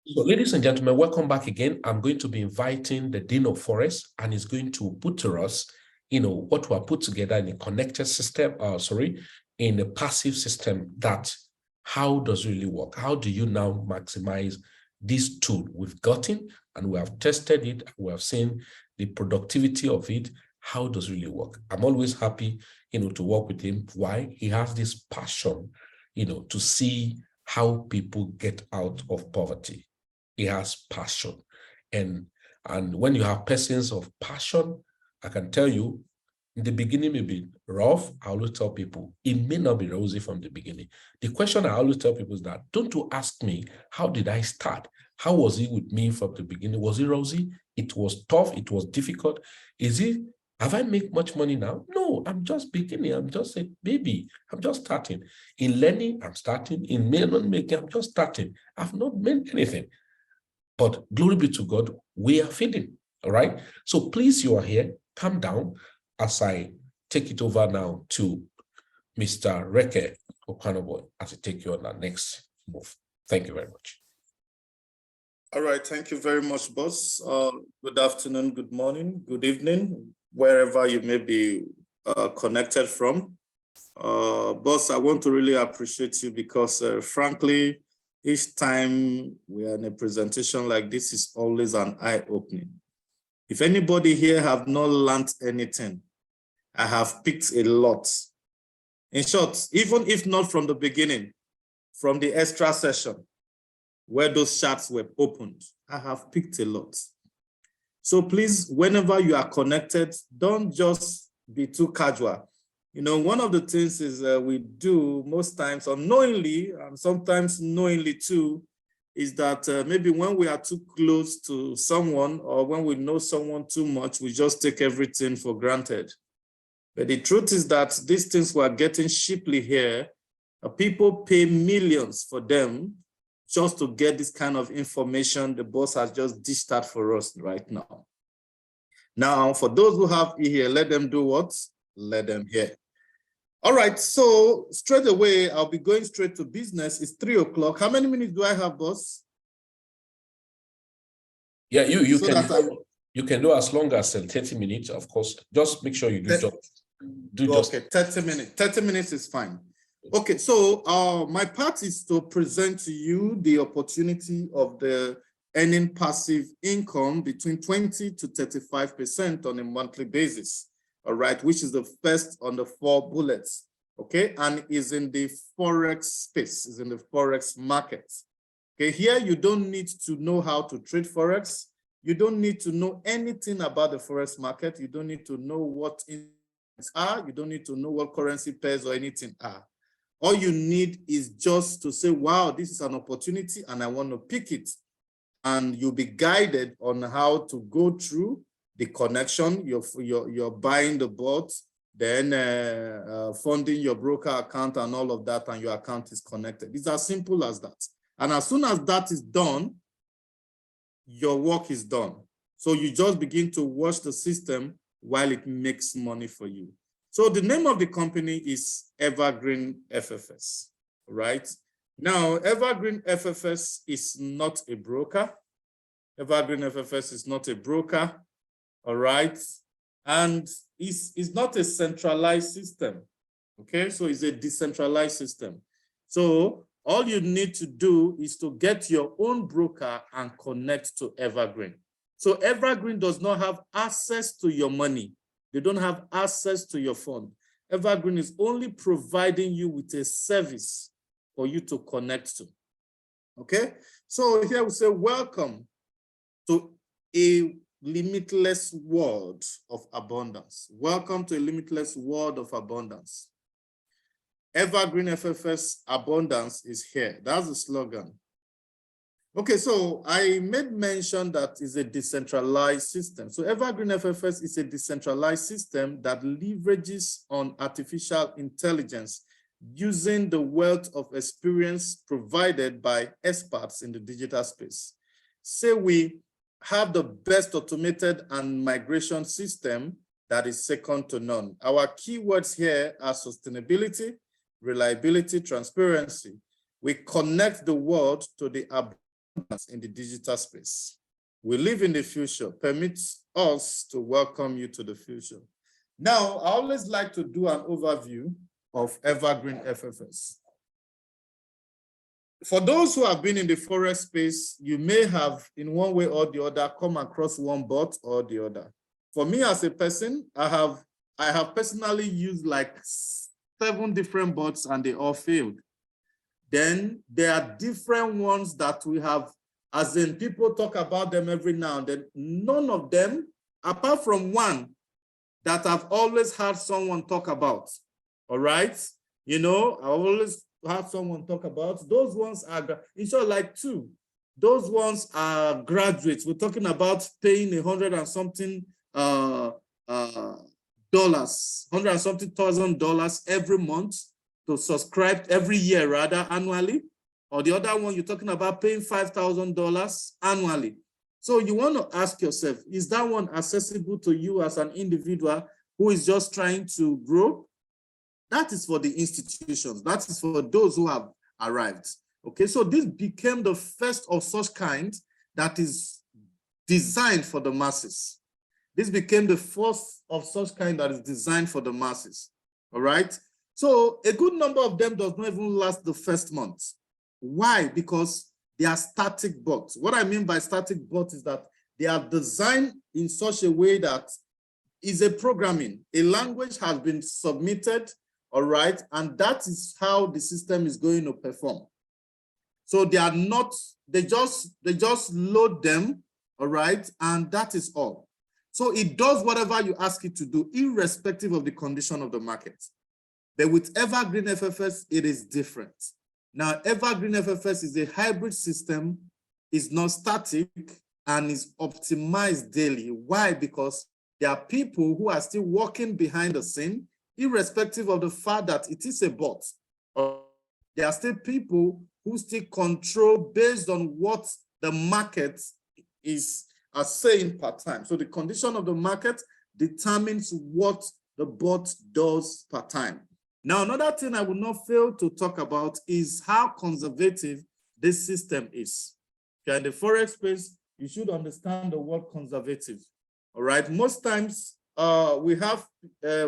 So, ladies and gentlemen, welcome back again. I'm going to be inviting the Dean of Forest, and he's going to put to us, what we are put together in a connected system, in a passive system. That how does it really work? How do you now maximize this tool we've gotten, and we have tested it, we have seen the productivity of it. How does it really work? I'm always happy, to work with him. Why? He has this passion, to see how people get out of poverty. He has passion. And when you have persons of passion, I can tell you, in the beginning may be rough. I always tell people, it may not be rosy from the beginning. The question I always tell people is that, don't you ask me, how did I start? How was it with me from the beginning? Was it rosy? It was tough. It was difficult. Have I made much money now? No, I'm just beginning. I'm just a baby. I'm just starting. In learning, I'm starting. In making, I'm just starting. I've not made anything. But glory be to God, we are feeding, all right? So please, you are here, calm down as I take it over now to Mr. Reke Okanoboy as I take you on our next move. Thank you very much. All right, thank you very much, boss. Good afternoon, good morning, good evening, wherever you may be connected from. Boss, I want to really appreciate you because frankly, each time we are in a presentation like this is always an eye-opening. If anybody here have not learned anything, I have picked a lot. In short, even if not from the beginning, from the extra session, where those charts were opened, I have picked a lot. So please, whenever you are connected, don't just be too casual. One of the things is we do most times unknowingly, and sometimes knowingly too, is that maybe when we are too close to someone or when we know someone too much, we just take everything for granted. But the truth is that these things we are getting cheaply here, people pay millions for them just to get this kind of information the boss has just dished out for us right now. Now, for those who have here, let them do what? Let them hear. All right, so straight away, I'll be going straight to business. It's 3 o'clock. How many minutes do I have, boss? Yeah, you can do as long as 30 minutes, of course. Just make sure you do okay, 30 minutes. 30 minutes is fine. Okay, so my part is to present to you the opportunity of the earning passive income between 20 to 35% on a monthly basis. All right, which is the first on the 4 bullets, okay, and is in the Forex space, is in the Forex market. Okay, here you don't need to know how to trade Forex. You don't need to know anything about the Forex market. You don't need to know what instruments are. You don't need to know what currency pairs or anything are. All you need is just to say, wow, this is an opportunity and I want to pick it. And you'll be guided on how to go through the connection, you're buying the bot, then funding your broker account and all of that, and your account is connected. It's as simple as that. And as soon as that is done, your work is done. So you just begin to watch the system while it makes money for you. So the name of the company is Evergreenffx, right? Now, Evergreenffx is not a broker. Evergreenffx is not a broker. All right, and it's not a centralized system, okay? So it's a decentralized system. So all you need to do is to get your own broker and connect to Evergreen. So Evergreen does not have access to your money. They don't have access to your fund. Evergreen is only providing you with a service for you to connect to, okay? So here we say, welcome to a limitless world of abundance. Welcome to a limitless world of abundance. Evergreenffx abundance is here. That's the slogan. Okay, so I made mention that is a decentralized system. So Evergreenffx is a decentralized system that leverages on artificial intelligence using the wealth of experience provided by experts in the digital space. Say we have the best automated and migration system that is second to none. Our keywords here are sustainability, reliability, transparency. We connect the world to the in the digital space. We live in the future. Permit us to welcome you to the future. Now, I always like to do an overview of Evergreenffx. For those who have been in the Forex space, you may have, in one way or the other, come across one bot or the other. For me as a person, I have personally used like 7 different bots and they all failed. Then there are different ones that we have, as in people talk about them every now and then. None of them, apart from one that I've always had someone talk about. All right. You know, I always have someone talk about. Those ones are, in short, like 2. Those ones are graduates. We're talking about paying $100 and something dollars, $100 and something $1,000 every month to subscribe, every year rather, annually. Or the other one, you're talking about paying $5,000 annually. So you want to ask yourself, is that one accessible to you as an individual who is just trying to grow? That is for the institutions. That is for those who have arrived. Okay, so this became the first of such kind that is designed for the masses. This became the first of such kind that is designed for the masses. All right. So a good number of them does not even last the first month. Why? Because they are static bots. What I mean by static bots is that they are designed in such a way that is a programming. A language has been submitted, all right, and that is how the system is going to perform. So they are not, they just load them, all right, and that is all. So it does whatever you ask it to do, irrespective of the condition of the market. But with Evergreenffx, it is different. Now, Evergreenffx is a hybrid system, is not static, and is optimized daily. Why? Because there are people who are still working behind the scene, irrespective of the fact that it is a bot. There are still people who still control based on what the market is saying per time. So the condition of the market determines what the bot does per time. Now, another thing I will not fail to talk about is how conservative this system is. If you're in the Forex space, you should understand the word conservative. All right. Most times we have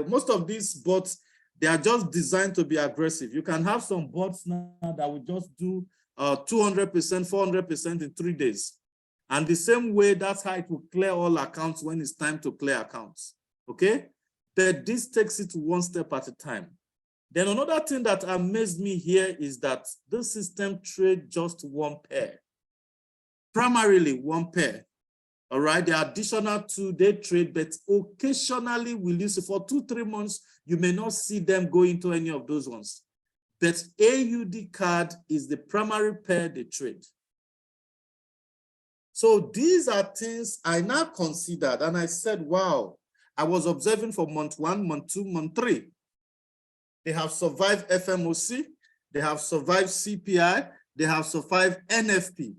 most of these bots, they are just designed to be aggressive. You can have some bots now that will just do 200%, 400% in 3 days. And the same way, that's how it will clear all accounts when it's time to clear accounts. Okay. But this takes it one step at a time. Then another thing that amazed me here is that this system trades just one pair. Primarily one pair. All right, the additional 2 they trade, but occasionally we'll use it for 2-3 months. You may not see them go into any of those ones. But AUD card is the primary pair they trade. So these are things I now considered, and I said, wow, I was observing for month 1, month 2, month 3. They have survived FMOC, they have survived CPI, they have survived NFP,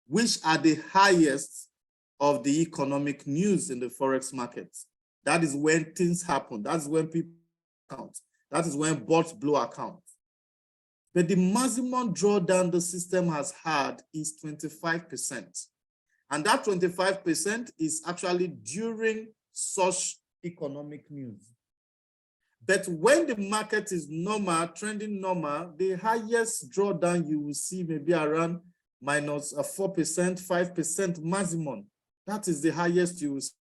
which are the highest of the economic news in the Forex market. That is when things happen. That's when people count. That is when bots blow accounts. But the maximum drawdown the system has had is 25%. And that 25% is actually during such economic news. But when the market is normal, trending normal, the highest drawdown you will see maybe around minus a 4%, 5% maximum. That is the highest you will see.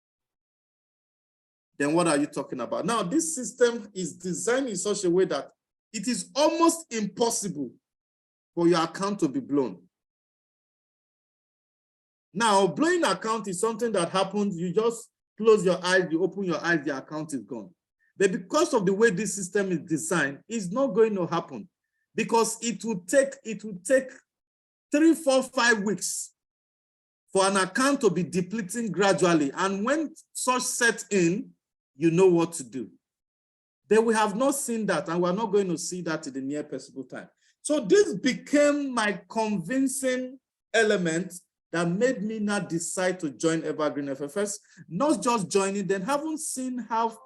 Then what are you talking about? Now, this system is designed in such a way that it is almost impossible for your account to be blown. Now, blowing account is something that happens. You just close your eyes, you open your eyes, the account is gone. But because of the way this system is designed, it's not going to happen because it will take 3, 4, 5 weeks for an account to be depleting gradually. And when such sets in, you know what to do. But we have not seen that, and we're not going to see that in the near possible time. So this became my convincing element that made me now decide to join Evergreenffx. Not just joining, then haven't seen how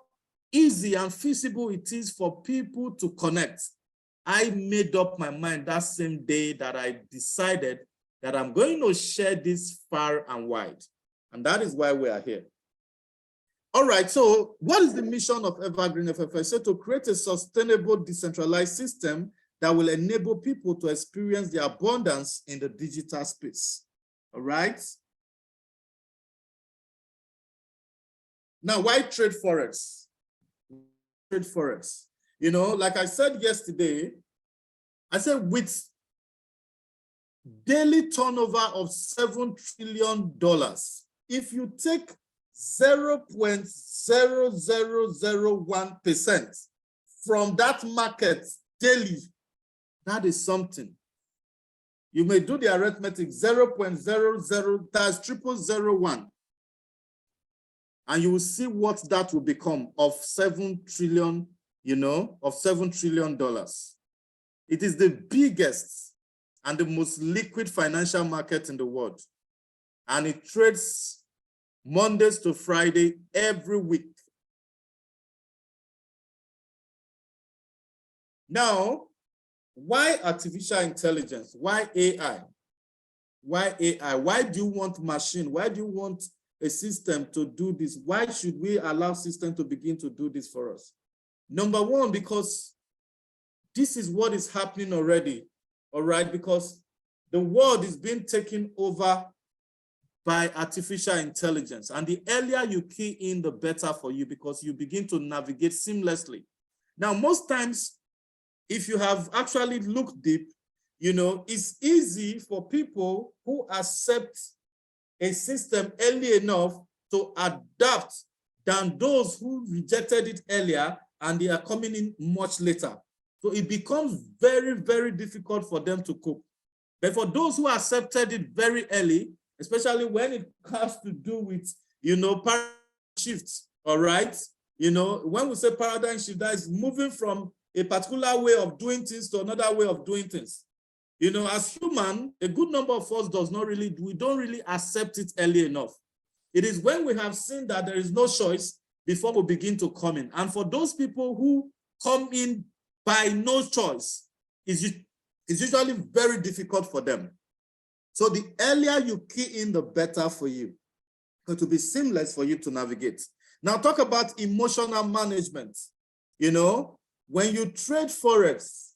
easy and feasible it is for people to connect. I made up my mind that same day that I decided that I'm going to share this far and wide. And that is why we are here. All right, so what is the mission of Evergreenffx? So to create a sustainable, decentralized system that will enable people to experience the abundance in the digital space. All right. Now, why trade forex? Trade forex. You know, like I said yesterday, I said with daily turnover of $7 trillion, if you take 0.0001% from that market daily, that is something. You may do the arithmetic, 0.00, that's 0001. And you will see what that will become of 7 trillion, you know, of $7 trillion. It is the biggest and the most liquid financial market in the world. And it trades Mondays to Friday every week. Now, why artificial intelligence? Why AI? Why AI? Why do you want machine? Why do you want a system to do this? Why should we allow system to begin to do this for us? Number one, because this is what is happening already, all right? Because the world is being taken over by artificial intelligence. And the earlier you key in, the better for you, because you begin to navigate seamlessly. Now, most times, if you have actually looked deep, you know, it's easy for people who accept a system early enough to adapt than those who rejected it earlier and they are coming in much later. So it becomes very, very difficult for them to cope. But for those who accepted it very early, especially when it has to do with, you know, paradigm shifts, all right? You know, when we say paradigm shift, that is moving from a particular way of doing things to another way of doing things. You know, as human, a good number of us we don't really accept it early enough. It is when we have seen that there is no choice before we begin to come in. And for those people who come in by no choice, it's usually very difficult for them. So the earlier you key in, the better for you. It will be seamless for you to navigate. Now talk about emotional management. You know, when you trade Forex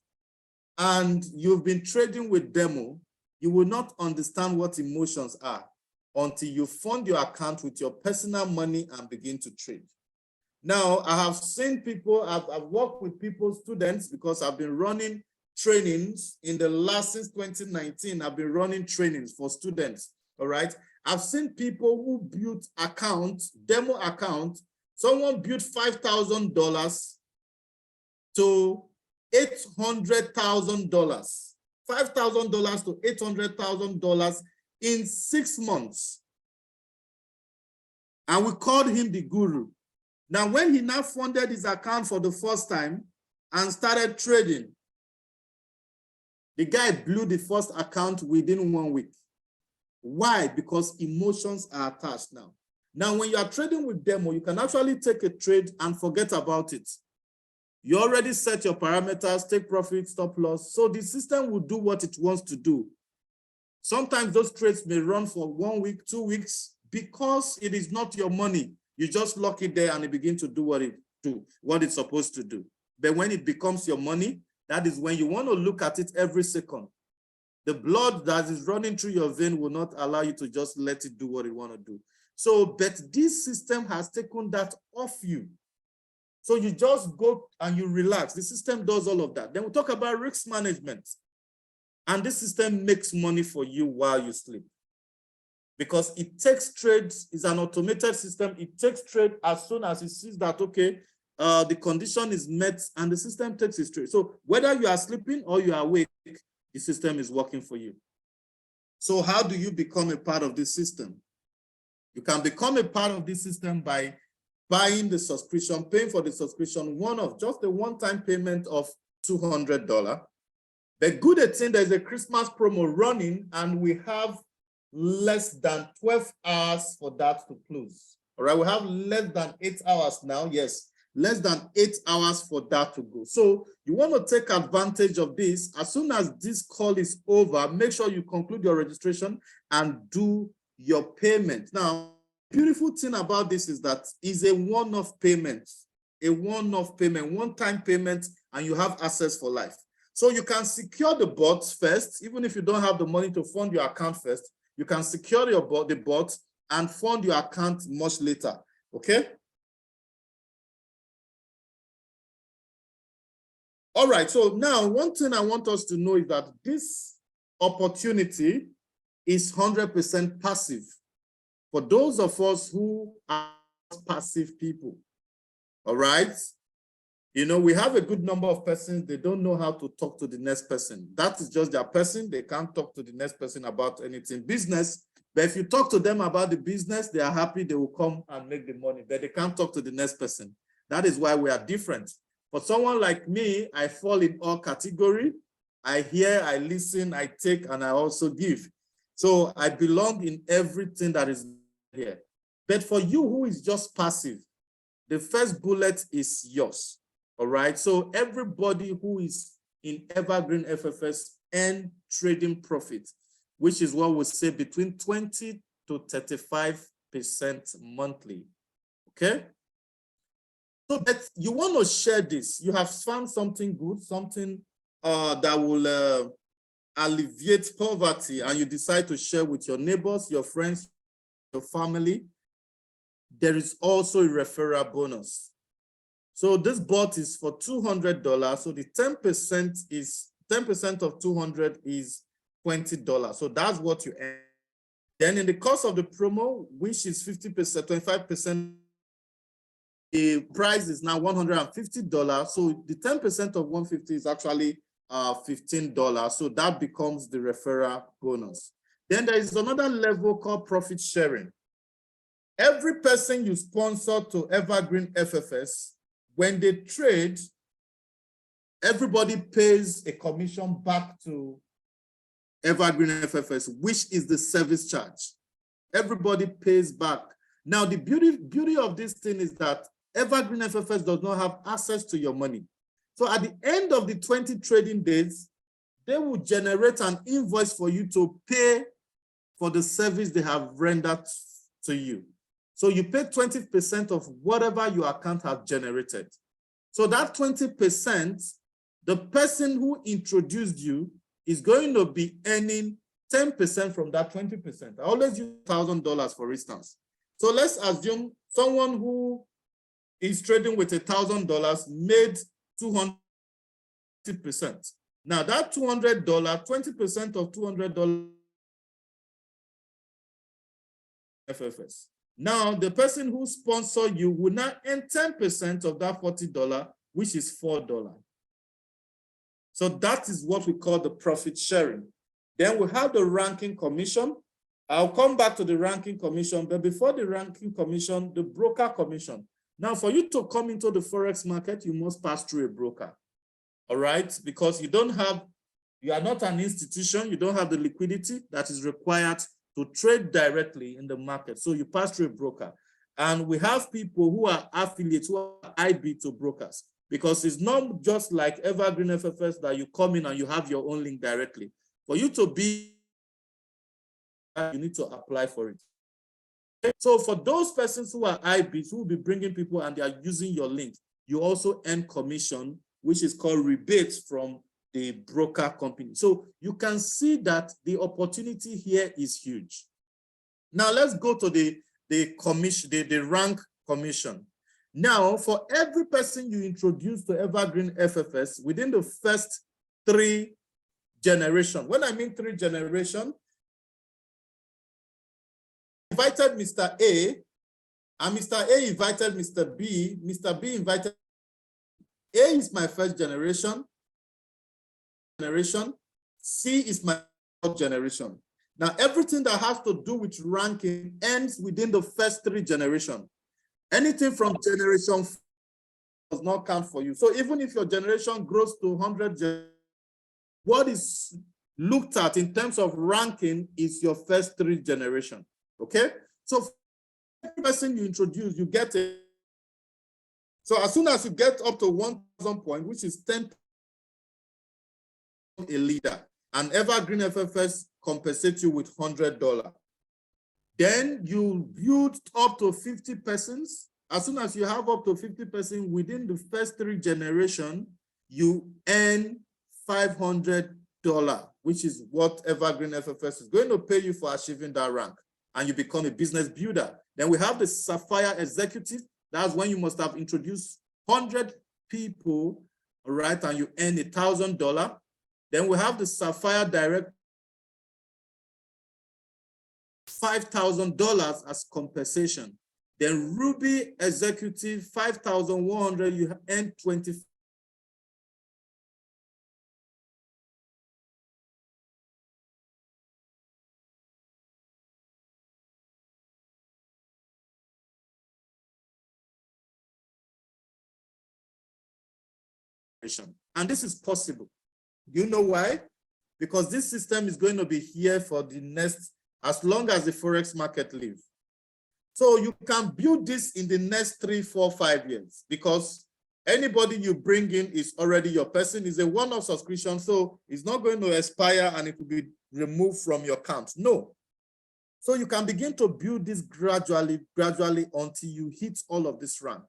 and you've been trading with demo, you will not understand what emotions are until you fund your account with your personal money and begin to trade. Now, I have seen people, I've worked with people, students, because I've been running trainings in the last, since 2019, I've been running trainings for students, all right? I've seen people who built accounts, demo accounts. Someone built $5,000 to $800,000, $5,000 to $800,000 in 6 months. And we called him the guru. Now, when he now funded his account for the first time and started trading, the guy blew the first account within 1 week. Why? Because emotions are attached now. Now, when you are trading with demo, you can actually take a trade and forget about it. You already set your parameters, take profit, stop loss. So the system will do what it wants to do. Sometimes those trades may run for 1 week, 2 weeks, because it is not your money. You just lock it there and it begins to do what it's supposed to do. But when it becomes your money, that is when you want to look at it every second. The blood that is running through your vein will not allow you to just let it do what it wants to do. So, but this system has taken that off you. So you just go and you relax. The system does all of that. Then we talk about risk management. And this system makes money for you while you sleep. Because it takes trades, it's an automated system. It takes trade as soon as it sees that, okay, the condition is met and the system takes its trade. So whether you are sleeping or you are awake, the system is working for you. So how do you become a part of this system? You can become a part of this system by buying the subscription, paying for the subscription, just a one-time payment of $200. The good thing, there's a Christmas promo running and we have less than 12 hours for that to close. All right, we have less than 8 hours now. Yes, less than 8 hours for that to go. So you want to take advantage of this. As soon as this call is over, make sure you conclude your registration and do your payment. Now, the beautiful thing about this is that it's a one-off payment, one-time payment, and you have access for life. So you can secure the bots first, even if you don't have the money to fund your account first. You can secure the bot and fund your account much later, okay? All right, so now one thing I want us to know is that this opportunity is 100% passive. For those of us who are passive people, all right? You know, we have a good number of persons, they don't know how to talk to the next person. That is just their person. They can't talk to the next person about anything business. But if you talk to them about the business, they are happy, they will come and make the money, but they can't talk to the next person. That is why we are different. For someone like me, I fall in all categories. I hear, I listen, I take, and I also give. So I belong in everything that is here. But for you who is just passive, the first bullet is yours. All right, so everybody who is in Evergreenffx earn trading profit, which is what we say between 20 to 35% monthly, okay? So that you want to share this, you have found something good, something that will alleviate poverty, and you decide to share with your neighbors, your friends, your family. There is also a referral bonus. So this bot is for $200. So the 10% is 10% of 200 is $20. So that's what you earn. Then in the course of the promo, which is 50%, 25%, the price is now $150. So the 10% of 150 is actually $15. So that becomes the referral bonus. Then there is another level called profit sharing. Every person you sponsor to Evergreenffx, when they trade, everybody pays a commission back to Evergreenffx, which is the service charge. Everybody pays back. Now, the beauty of this thing is that Evergreenffx does not have access to your money. So at the end of the 20 trading days, they will generate an invoice for you to pay for the service they have rendered to you. So you pay 20% of whatever your account has generated. So that 20%, the person who introduced you is going to be earning 10% from that 20%. I always use $1,000 for instance. So let's assume someone who is trading with $1,000 made 200%. Now that $200, 20% of $200 FFS. Now, the person who sponsored you will now earn 10% of that $40, which is $4. So that is what we call the profit sharing. Then we have the ranking commission. I'll come back to the ranking commission, but before the ranking commission, the broker commission. Now, for you to come into the Forex market, you must pass through a broker, all right? Because you are not an institution, you don't have the liquidity that is required to trade directly in the market. So you pass through a broker. And we have people who are affiliates, who are IB to brokers, because it's not just like Evergreenffx that you come in and you have your own link directly. For you to be, you need to apply for it. So for those persons who are IBs, who will be bringing people and they are using your link, you also earn commission, which is called rebates from the broker company. So you can see that the opportunity here is huge. Now let's go to the rank commission. Now, for every person you introduce to Evergreenffx within the first 3 generations, when I mean 3 generations, invited Mr. A, and Mr. A invited Mr. B. Mr. B invited A is my first generation. C is my third generation. Now, everything that has to do with ranking ends within the first 3 generations. Anything from generation 4 does not count for you. So even if your generation grows to 100, what is looked at in terms of ranking is your first 3 generations. Okay? So for every person you introduce, you get a So as soon as you get up to 1,000 points, which is 10 a leader, and Evergreenffx compensates you with $100. Then you build up to 50 persons. As soon as you have up to 50 persons within the first 3 generations, you earn $500, which is what Evergreenffx is going to pay you for achieving that rank, and you become a business builder. Then we have the Sapphire Executive. That's when you must have introduced 100 people, all right, and you earn $1,000. Then we have the Sapphire Direct, $5,000 as compensation. Then Ruby Executive, 5,100, you earn 20. And this is possible. You know why? Because this system is going to be here for the next, as long as the Forex market lives. So you can build this in the next 3, 4, 5 years, because anybody you bring in is already your person. Is a one-off subscription, so it's not going to expire and it will be removed from your account. No. So you can begin to build this gradually until you hit all of this rank.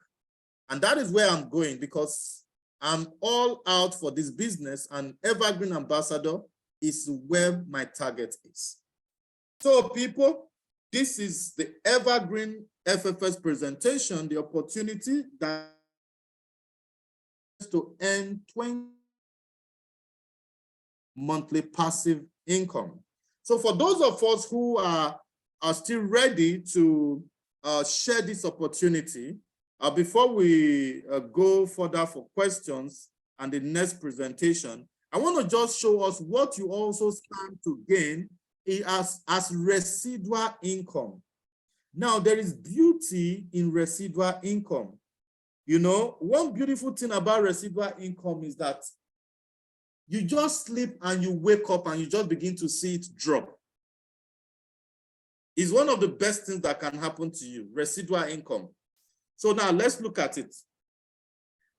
And that is where I'm going, because I'm all out for this business, and Evergreen Ambassador is where my target is. So people, this is the Evergreenffx presentation, the opportunity that is to earn 20 monthly passive income. So for those of us who are still ready to share this opportunity, before we go further for questions and the next presentation, I want to just show us what you also stand to gain as residual income. Now, there is beauty in residual income. You know, one beautiful thing about residual income is that you just sleep and you wake up and you just begin to see it drop. It's one of the best things that can happen to you, residual income. So now let's look at it.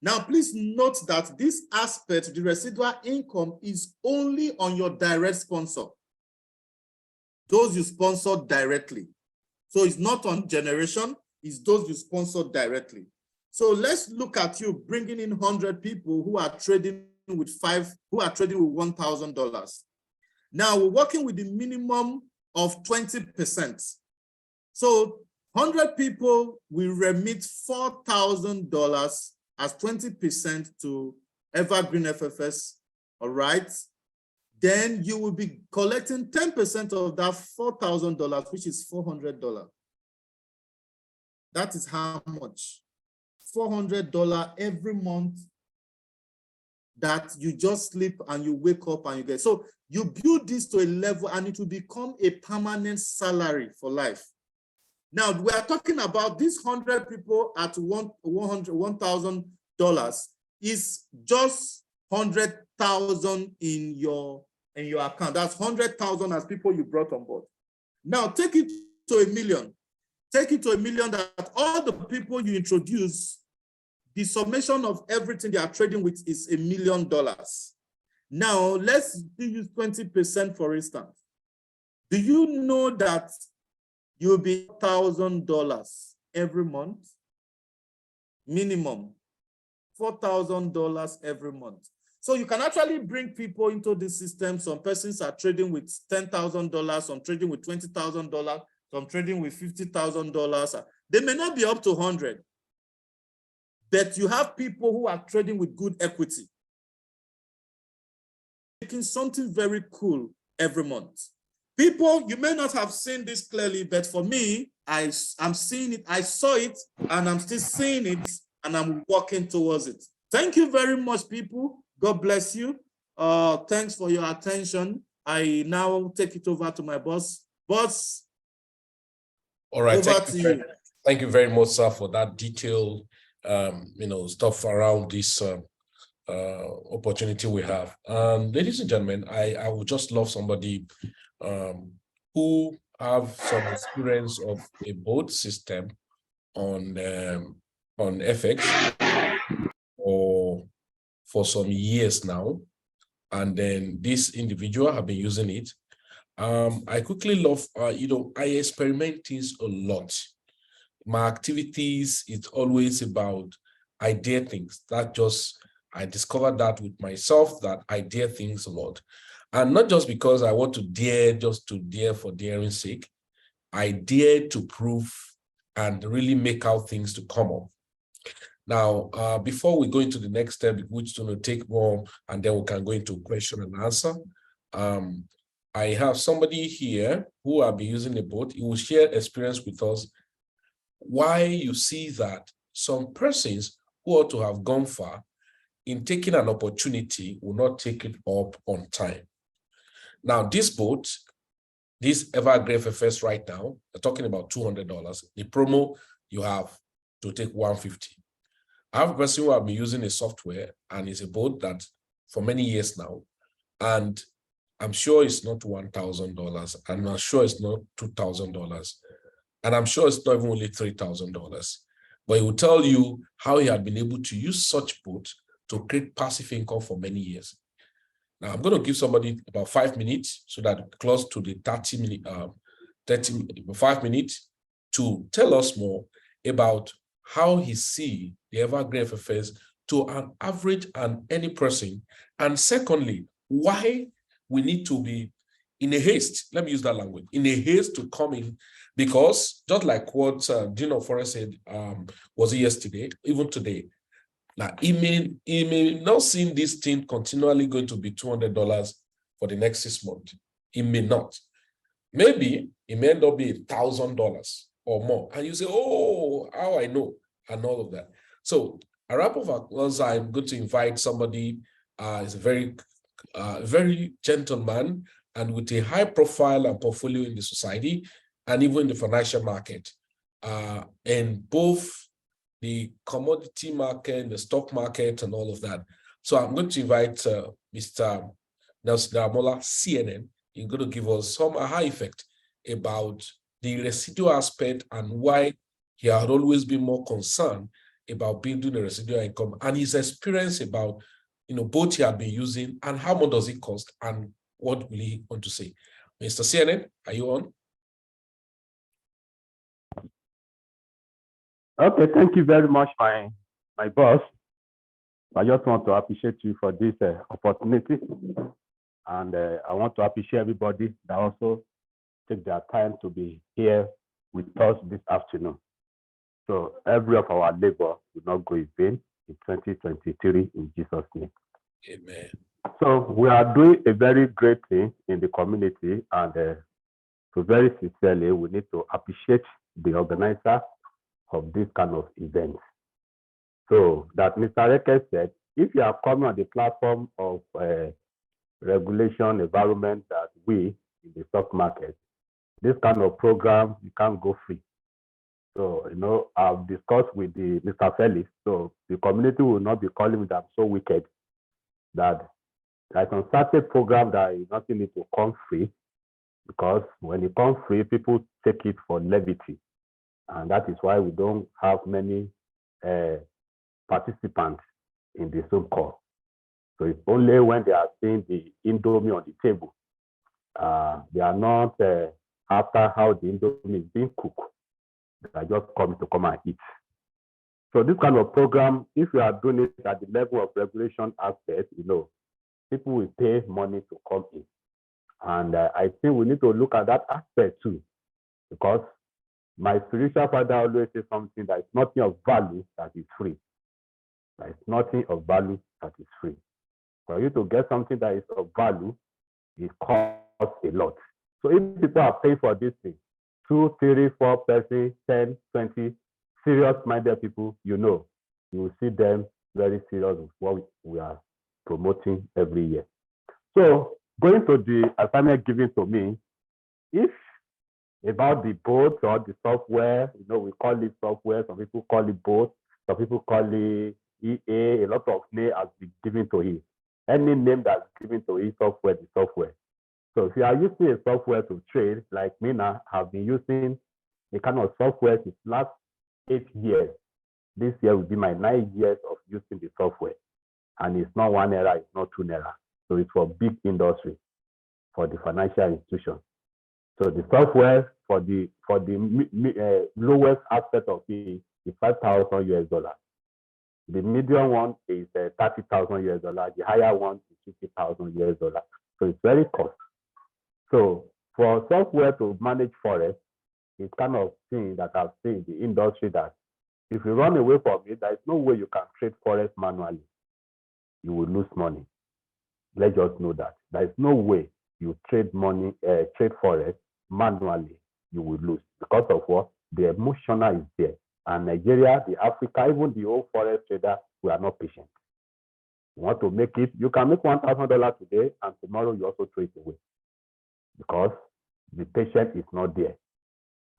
Now, please note that this aspect, the residual income, is only on your direct sponsor, those you sponsor directly. So it's not on generation, it's those you sponsor directly. So let's look at you bringing in 100 people who are trading with $1,000. Now we're working with the minimum of 20%. So 100 people will remit $4,000 as 20% to Evergreenffx, all right? Then you will be collecting 10% of that $4,000, which is $400. That is how much? $400 every month that you just sleep and you wake up and you get. So you build this to a level and it will become a permanent salary for life. Now, we are talking about these 100 people at $1,000 is just 100,000 in your account. That's 100,000 as people you brought on board. Now, take it to $1 million. Take it to $1 million that all the people you introduce, the summation of everything they are trading with is $1 million. Now, let's use 20% for instance. Do you know that you'll be $1,000 every month? Minimum $4,000 every month. So you can actually bring people into this system. Some persons are trading with $10,000, some trading with $20,000, some trading with $50,000. They may not be up to 100, but you have people who are trading with good equity, making something very cool every month. People, you may not have seen this clearly, but for me, I'm seeing it. I saw it, and I'm still seeing it, and I'm walking towards it. Thank you very much, people. God bless you. Thanks for your attention. I now take it over to my boss. Boss, all right. over to you. Thank you very much, sir, for that detailed, stuff around this opportunity we have. Ladies and gentlemen, I would just love somebody who have some experience of a board system on on FX for some years now. And then this individual have been using it. I quickly love, I experiment things a lot. My activities, it's always about idea things. I discovered that with myself, that I dare things a lot. And not just because I want to dare, just to dare for daring's sake. I dare to prove and really make out things to come up. Now, before we go into the next step, which is going to take more, and then we can go into question and answer. I have somebody here who will be using the boat. He will share experience with us why you see that some persons who ought to have gone far in taking an opportunity will not take it up on time. Now, this boat, this Evergreenffx right now, they're talking about $200. The promo you have to take $150. I have a person who have been using a software, and it's a boat that for many years now, and I'm sure it's not $1,000. I'm not sure it's not $2,000. And I'm sure it's not even only $3,000. But he will tell you how he had been able to use such boat to create passive income for many years. Now, I'm going to give somebody about 5 minutes so that close to the 5 minutes to tell us more about how he see the Evergreenffx to an average and any person. And secondly, why we need to be in a haste, let me use that language, in a haste to come in, because just like what Dino Forrest said, was it yesterday, even today, now he may not see this thing continually going to be $200 for the next 6 months. It may not. Maybe it may end up being $1,000 or more. And you say, oh, how I know, and all of that. So a wrap of applause, I'm going to invite somebody, is a very gentle man, and with a high profile and portfolio in the society, and even in the financial market, and both the commodity market, the stock market, and all of that. So I'm going to invite Mr. Nelson Damola, CNN. He's going to give us some aha effect about the residual aspect and why he had always been more concerned about building a residual income, and his experience about both he had been using and how much does it cost and what will he want to say. Mr. CNN, are you on? Okay, thank you very much, my boss. I just want to appreciate you for this opportunity. And I want to appreciate everybody that also take their time to be here with us this afternoon. So every of our labor will not go in vain in 2023 in Jesus' name. Amen. So we are doing a very great thing in the community, and so very sincerely, we need to appreciate the organizer of this kind of events. So that Mr. Reke said, if you are coming on the platform of regulation environment that we in the stock market, this kind of program, you can't go free. So, I've discussed with Mr. Felix, so the community will not be calling me that I'm so wicked, that I can start a program that you not need to come free, because when you come free, people take it for levity. And that is why we don't have many participants in the Zoom call. So it's only when they are seeing the Indomie on the table. They are not after how the Indomie is being cooked. They are just coming to come and eat. So this kind of program, if you are doing it at the level of regulation aspect, people will pay money to come in. And I think we need to look at that aspect too, because my spiritual father always says something that is nothing of value that is free. There is nothing of value that is free. For you to get something that is of value, it costs a lot. So if people are paying for this thing, 2, 3, 4 persons, 10, 20, serious-minded people, you will see them very serious with what we are promoting every year. So going to the assignment given to me, if about the boat or the software, we call it software, some people call it boat, some people call it EA, a lot of name has been given to it. Any name that's given to it, software, the software. So if you are using a software to trade, like me now, have been using a kind of software since last 8 years. This year will be my 9 years of using the software. And it's not 1 naira, it's not 2 naira. So it's for big industry, for the financial institution. So the software for the lowest aspect of it is $5,000 US. The medium one is $30,000 US. The higher one is $50,000 US. So it's very cost. So for software to manage forest, it's kind of thing that I've seen in the industry that if you run away from it, there is no way you can trade forest manually. You will lose money. Let's just know that. There is no way you trade forest manually, you will lose. Because of what? The emotional is there. And Nigeria, the Africa, even the old forest trader, we are not patient. You want to make it, you can make $1,000 today, and tomorrow you also throw it away. Because the patience is not there.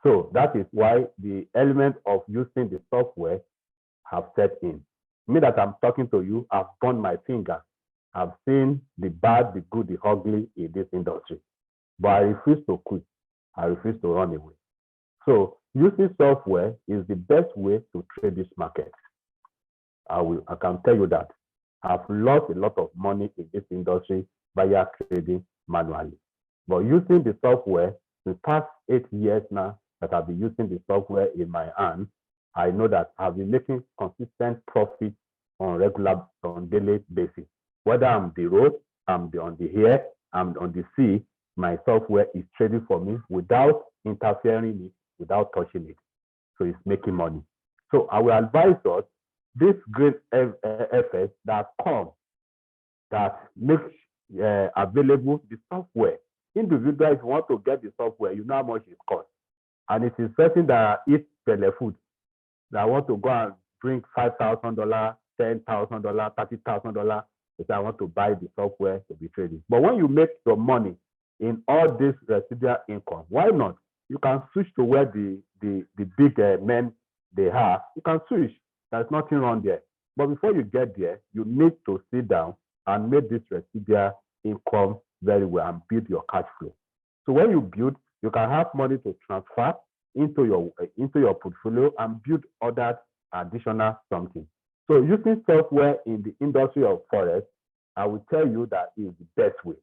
So that is why the element of using the software have set in. Me that I'm talking to you, I've burned my finger. I've seen the bad, the good, the ugly in this industry. But I refuse to quit. I refuse to run away. So using software is the best way to trade this market. I can tell you that. I've lost a lot of money in this industry via trading manually. But using the software, the past 8 years now that I've been using the software in my hand, I know that I've been making consistent profit on daily basis. Whether I'm on the road, I'm on the air, I'm on the sea, my software is trading for me without interfering in it, without touching it. So it's making money. So I will advise us, this Evergreenffx that comes, that makes available the software. Individual, if you want to get the software, you know how much it costs. And it is person that eats belly food that want to go and bring $5,000, $10,000, $30,000. They say, I want to buy the software to be trading. But when you make your money in all this residual income, why not? You can switch to where the big men they have. You can switch. There's nothing wrong there. But before you get there, you need to sit down and make this residual income very well and build your cash flow. So when you build, you can have money to transfer into your portfolio and build other additional something. So using software in the industry of forest, I will tell you that is the best way.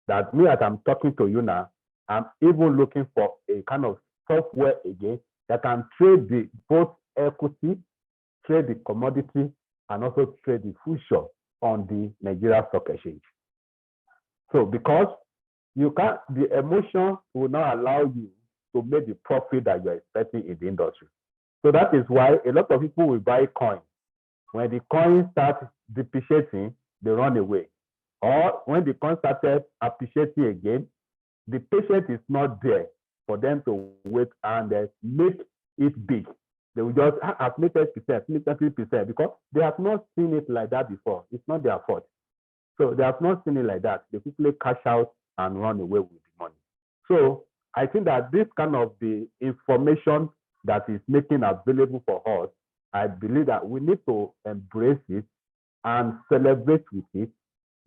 That me, as I'm talking to you now, I'm even looking for a kind of software again that can trade both equity, trade the commodity, and also trade the future on the Nigeria Stock Exchange. So because you can't, the emotion will not allow you to make the profit that you're expecting in the industry. So that is why a lot of people will buy coins. When the coin starts depreciating, they run away. Or when the coin started appreciating again, the patience is not there for them to wait and make it big. They will just have made 10%, 30%, because they have not seen it like that before. It's not their fault. So they have not seen it like that. They quickly cash out and run away with the money. So I think that this kind of the information that is making available for us, I believe that we need to embrace it and celebrate with it.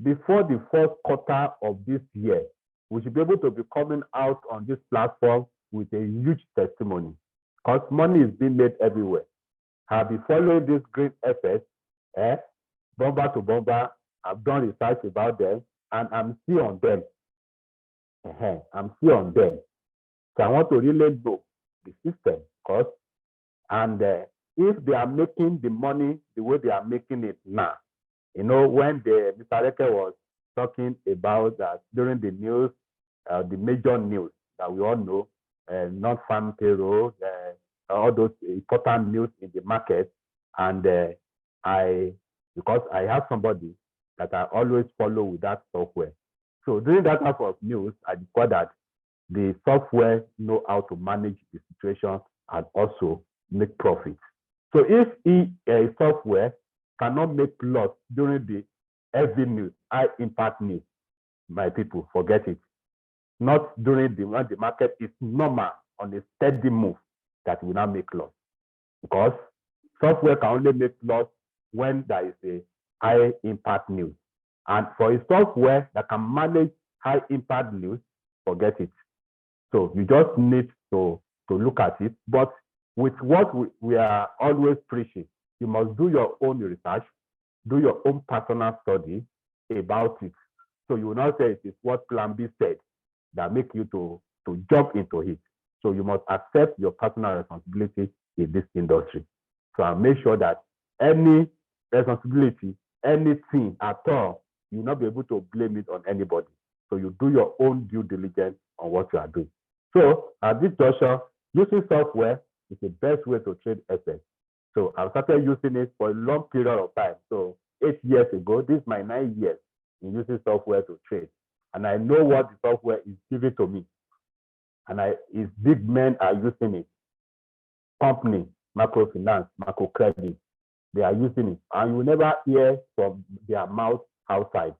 Before the first quarter of this year, we should be able to be coming out on this platform with a huge testimony, because money is being made everywhere. I've been following this Evergreenffx, bomber to bomber. I've done research about them, and I'm still on them. I'm still on them. So I want to really know the system, because, and if they are making the money the way they are making it now, you know, when Mr. Reke was talking about that during the news, the major news that we all know, non-farm payroll, all those important news in the market, and because I have somebody that I always follow with that software. So during that type of news, I discovered that the software know how to manage the situation and also make profit. So if software cannot make loss during the heavy news, high impact news, my people, forget it. Not during when the market is normal on a steady move that will not make loss. Because software can only make loss when there is a high impact news. And for a software that can manage high impact news, forget it. So you just need to look at it. But with what we are always preaching, you must do your own research, do your own personal study about it. So you will not say it is what Plan B said that make you to jump into it. So you must accept your personal responsibility in this industry. So I make sure that any responsibility, anything at all, you will not be able to blame it on anybody. So you do your own due diligence on what you are doing. So at this juncture, using software is the best way to trade FX. So I started using it for a long period of time. So 8 years ago, this is my 9 years in using software to trade. And I know what the software is giving to me. And its big men are using it. Company, microfinance, microcredit, they are using it. And you will never hear from their mouth outside.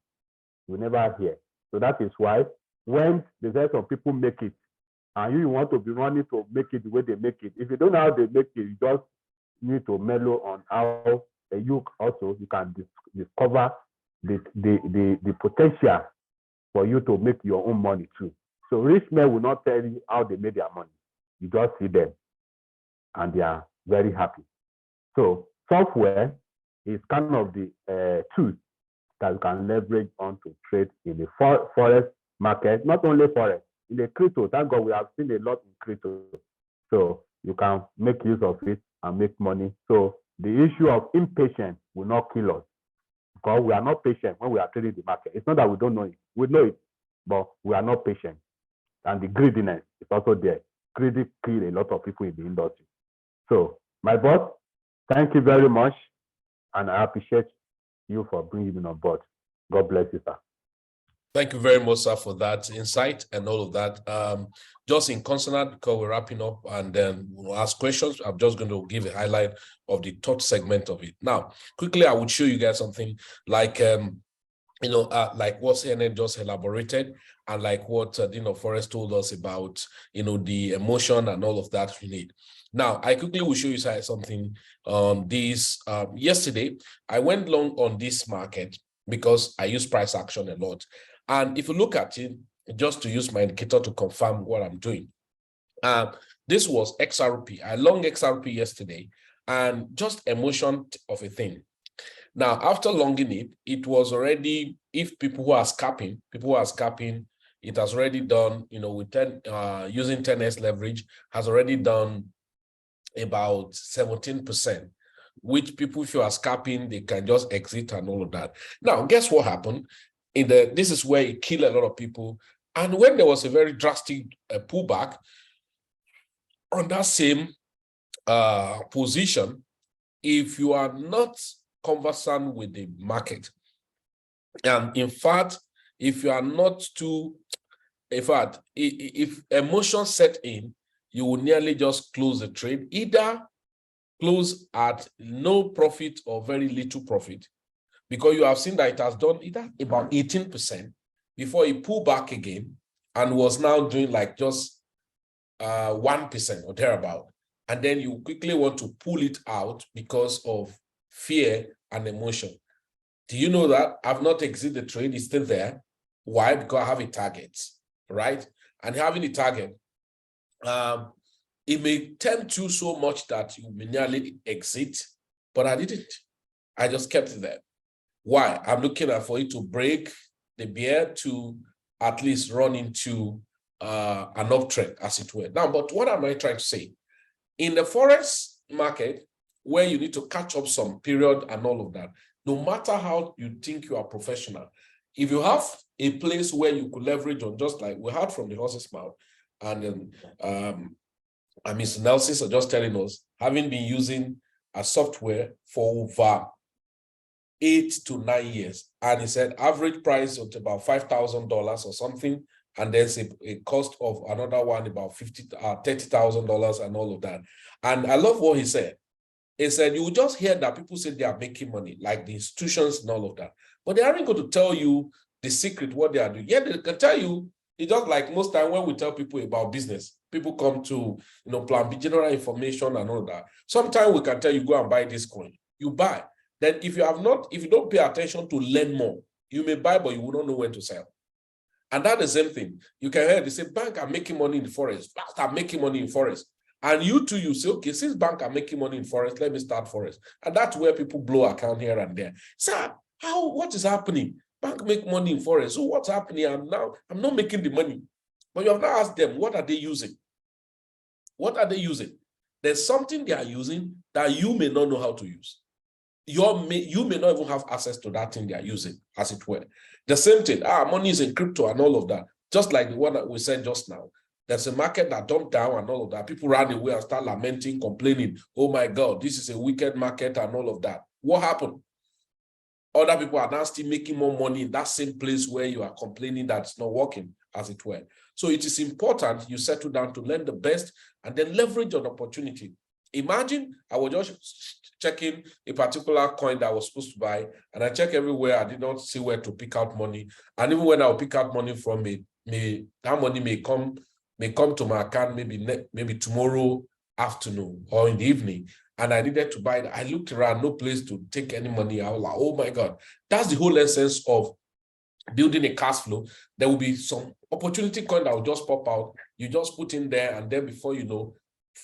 You will never hear. So that is why when the rest of people make it, and you want to be running to make it the way they make it, if you don't know how they make it, you just need to mellow on how you also you can discover the potential for you to make your own money too. So rich men will not tell you how they made their money. You just see them and they are very happy. So software is kind of the tool that you can leverage on to trade in the forex market, not only forex, in the crypto. Thank God we have seen a lot in crypto. So you can make use of it and make money. So the issue of impatience will not kill us because we are not patient when we are trading the market. It's not that we don't know it. We know it, but we are not patient. And the greediness is also there. Greedy kill a lot of people in the industry. So my boss, thank you very much. And I appreciate you for bringing me on board. God bless you, sir. Thank you very much, sir, for that insight and all of that. Just in consonant, because we're wrapping up and then we'll ask questions, I'm just going to give a highlight of the third segment of it. Now, quickly, I would show you guys something like, like what CNN just elaborated and like what Dean Forrest told us about, the emotion and all of that you need. Now, I quickly will show you something on this. Yesterday, I went long on this market because I use price action a lot. And if you look at it, just to use my indicator to confirm what I'm doing, this was XRP. I long XRP yesterday and just emotion of a thing. Now, after longing it, it was already, if people who are scalping, it has already done, with using 10x leverage, has already done about 17%, which people, if you are scalping, they can just exit and all of that. Now, guess what happened? This is where it killed a lot of people. And when there was a very drastic pullback on that same position, if you are not conversant with the market, and in fact, if you are not too, in fact, if emotion set in, you will nearly just close the trade, either close at no profit or very little profit, because you have seen that it has done either about 18% before it pulled back again and was now doing like just 1% or thereabout. And then you quickly want to pull it out because of fear and emotion. Do you know that I've not exited the trade? It's still there. Why? Because I have a target, right? And having a target, it may tempt you so much that you may nearly exit, but I didn't. I just kept it there. Why? I'm looking for it to break the bear to at least run into an uptrend, as it were. Now, but what am I trying to say? In the forex market, where you need to catch up some period and all of that, no matter how you think you are professional, if you have a place where you could leverage on, just like we heard from the horse's mouth, and Mr. Nelson are just telling us, having been using a software for over 8 to 9 years, and he said average price of about $5,000 or something, and there's a cost of another one about $30,000 and all of that. And I love what he said. He said you will just hear that people say they are making money, like the institutions and all of that, but they aren't going to tell you the secret, what they are doing. Yeah, they can tell you. It's just like most time when we tell people about business, people come to Plan B, general information and all that. Sometimes we can tell you go and buy this coin. You buy. Then if you don't pay attention to learn more, you may buy, but you will not know when to sell. And that's the same thing. You can hear they say bank are making money in the forest, banks are making money in forest. And you too, you say, okay, since bank are making money in Forex, let me start Forex. And that's where people blow account here and there. Sir, what is happening? Bank make money in Forex. So what's happening? I'm not making the money. But you have now asked them, what are they using? What are they using? There's something they are using that you may not know how to use. You may not even have access to that thing they are using, as it were. The same thing, money is in crypto and all of that. Just like the one that we said just now. There's a market that dumped down and all of that. People ran away and start lamenting, complaining, oh my God, this is a wicked market and all of that. What happened? Other people are now still making more money in that same place where you are complaining that it's not working, as it were. So it is important you settle down to learn the best and then leverage an opportunity. Imagine I was just checking a particular coin that I was supposed to buy, and I check everywhere. I did not see where to pick out money. And even when I'll pick out money from that money may come to my account maybe tomorrow afternoon or in the evening. And I needed to buy it. I looked around, no place to take any money. I was like, oh my God. That's the whole essence of building a cash flow. There will be some opportunity coin that will just pop out. You just put in there, and then before you know,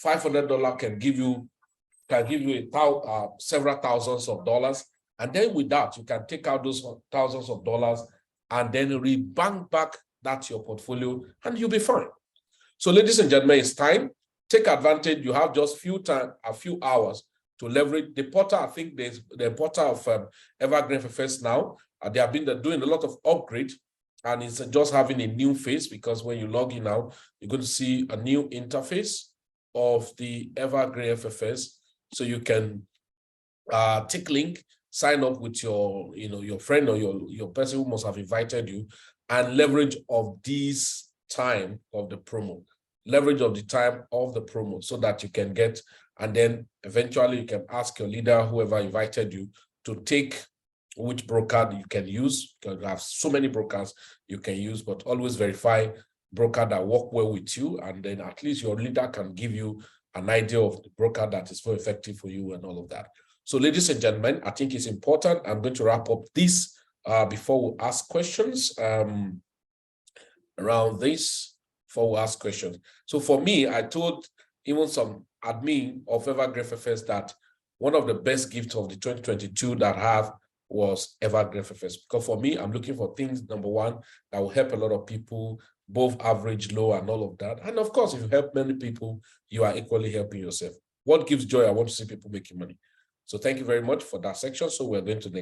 $500 can give you several thousands of dollars. And then with that, you can take out those thousands of dollars and then rebank back that your portfolio, and you'll be fine. So ladies and gentlemen, it's time. Take advantage. You have just a few hours to leverage the portal. I think there's the portal of Evergreenffx now. They have been doing a lot of upgrade, and it's just having a new face, because when you log in now, you're going to see a new interface of the Evergreenffx. So you can take link, sign up with your friend or your person who must have invited you, and leverage of this time of the promo. Leverage of the time of the promo so that you can get, and then eventually you can ask your leader, whoever invited you, to take which broker you can use. You have so many brokers you can use, but always verify broker that work well with you, and then at least your leader can give you an idea of the broker that is more effective for you and all of that. So ladies and gentlemen, I think it's important. I'm going to wrap up this before we ask questions around this. Before we ask questions. So for me, I told even some admin of Evergreenffx that one of the best gifts of the 2022 that I have was Evergreenffx. Because for me, I'm looking for things, number one, that will help a lot of people, both average, low, and all of that. And of course, if you help many people, you are equally helping yourself. What gives joy? I want to see people making money. So thank you very much for that section. So we're going to the next.